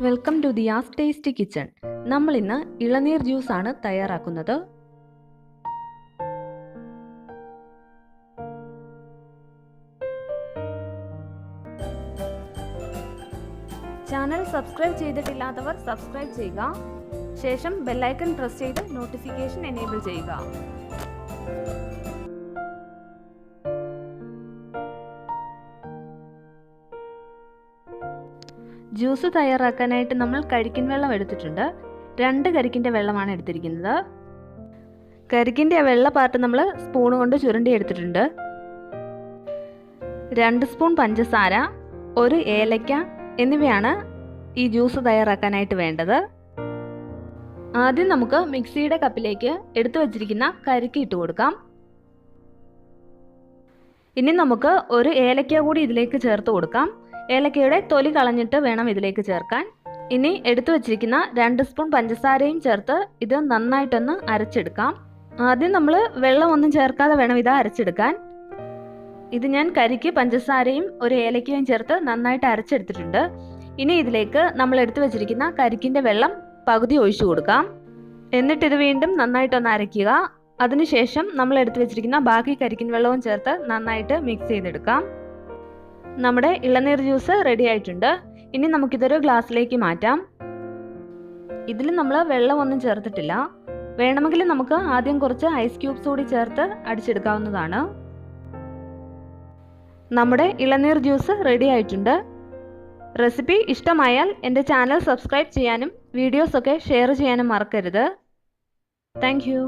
Welcome to Diya's tasty kitchen. നമ്മൾ ഇന്ന് ഇളനീർ ജ്യൂസ് ആണ് തയ്യാറാക്കുന്നത്. ചാനൽ സബ്സ്ക്രൈബ് ചെയ്തിട്ടില്ലാത്തവർ സബ്സ്ക്രൈബ് ചെയ്യുക. ശേഷം ബെല്ലൈക്കൺ പ്രസ് ചെയ്ത് നോട്ടിഫിക്കേഷൻ എനേബിൾ ചെയ്യുക. ജ്യൂസ് തയ്യാറാക്കാനായിട്ട് നമ്മൾ കരിക്കിൻ വെള്ളം എടുത്തിട്ടുണ്ട്. 2 കരിക്കിൻ്റെ വെള്ളമാണ് എടുത്തിരിക്കുന്നത്. കരിക്കിൻ്റെ വെള്ള പാർട്ട് നമ്മൾ സ്പൂൺ കൊണ്ട് ചുരണ്ടി എടുത്തിട്ടുണ്ട്. 2 സ്പൂൺ പഞ്ചസാര, 1 ഏലക്ക എന്നിവയാണ് ഈ ജ്യൂസ് തയ്യാറാക്കാനായിട്ട് വേണ്ടത്. ആദ്യം നമുക്ക് മിക്സിയുടെ കപ്പിലേക്ക് എടുത്തു വച്ചിരിക്കുന്ന കരിക്ക് ഇട്ട് കൊടുക്കാം. ഇനി നമുക്ക് 1 ഏലക്ക കൂടി ഇതിലേക്ക് ചേർത്ത് കൊടുക്കാം. ഏലക്കയുടെ തൊലി കളഞ്ഞിട്ട് വേണം ഇതിലേക്ക് ചേർക്കാൻ. ഇനി എടുത്തു വച്ചിരിക്കുന്ന 2 സ്പൂൺ പഞ്ചസാരയും ചേർത്ത് ഇത് നന്നായിട്ടൊന്ന് അരച്ചെടുക്കാം. ആദ്യം നമ്മൾ വെള്ളമൊന്നും ചേർക്കാതെ വേണം ഇത് അരച്ചെടുക്കാൻ. ഇത് ഞാൻ കരിക്ക് പഞ്ചസാരയും 1 ഏലക്കയും ചേർത്ത് നന്നായിട്ട് അരച്ചെടുത്തിട്ടുണ്ട്. ഇനി ഇതിലേക്ക് നമ്മൾ എടുത്തു വച്ചിരിക്കുന്ന കരിക്കിൻ്റെ വെള്ളം പകുതി ഒഴിച്ചു കൊടുക്കാം. എന്നിട്ട് ഇത് വീണ്ടും നന്നായിട്ടൊന്ന് അരയ്ക്കുക. അതിനുശേഷം നമ്മൾ എടുത്തു വച്ചിരിക്കുന്ന ബാക്കി കരിക്കിൻ വെള്ളവും ചേർത്ത് നന്നായിട്ട് മിക്സ് ചെയ്തെടുക്കാം. നമ്മുടെ ഇളനീർ ജ്യൂസ് റെഡി ആയിട്ടുണ്ട്. ഇനി നമുക്കിതൊരു ഗ്ലാസ്സിലേക്ക് മാറ്റാം. ഇതിൽ നമ്മൾ വെള്ളമൊന്നും ചേർത്തിട്ടില്ല. വേണമെങ്കിൽ നമുക്ക് ആദ്യം കുറച്ച് ഐസ് ക്യൂബ്സ് കൂടി ചേർത്ത് അടിച്ചെടുക്കാവുന്നതാണ്. നമ്മുടെ ഇളനീർ ജ്യൂസ് റെഡി ആയിട്ടുണ്ട്. റെസിപ്പി ഇഷ്ടമായാൽ എൻ്റെ ചാനൽ സബ്സ്ക്രൈബ് ചെയ്യാനും വീഡിയോസൊക്കെ ഷെയർ ചെയ്യാനും മറക്കരുത്. Thank you.